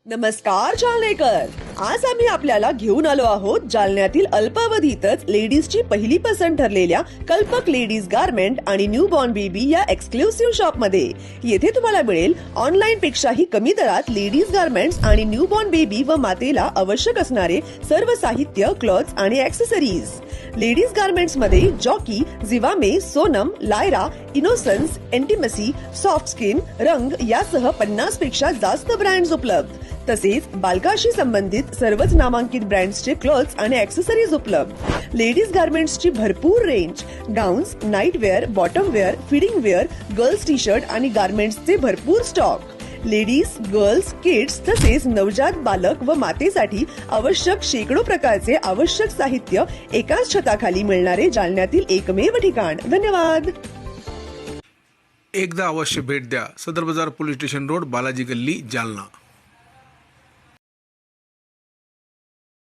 नमस्कार जालनेकर. आज आम्ही आपल्याला घेऊन आलो आहोत जालन्यातील अल्पावधीतच लेडीजची पहिली पसंत ठरलेल्या कल्पक लेडीज गारमेंट आणि न्यू बॉर्न बेबी या एक्सक्लुसिव्ह शॉप मध्ये. येथे तुम्हाला मिळेल ऑनलाईन पेक्षाही कमी दरात लेडीज गारमेंट्स आणि न्यू बॉर्न बेबी व मातेला आवश्यक असणारे सर्व साहित्य, क्लॉथ्स आणि ऍक्सेसरीज. लेडीज गारमेंट्स मध्ये jockey, Zivame, Sonam, Lyra, innocence, intimacy, soft skin, रंग यासह 50 पेक्षा जास्त ब्रँड्स उपलब्ध. तसेच बालकाशी संबंधित सर्वच नामांकित ब्रँड्सचे क्लॉथ्स आणि ऍक्सेसरीज उपलब्ध. लेडीज गारमेंट्सची भरपूर range, gowns, night wear, bottom wear, feeding wear, girls T shirt आणि गारमेंट्सचे भरपूर स्टॉक. लेडीज, गर्ल्स, किड्स तसेच नवजात बालक व मातेसाठी आवश्यक शेकडो प्रकारचे आवश्यक साहित्य एकाच छताखाली मिळणारे जालन्यातील एकमेव ठिकाण. धन्यवाद. एकदा अवश्य भेट द्या. सदर बाजार, पोलीस स्टेशन रोड, बालाजी गल्ली, जालना.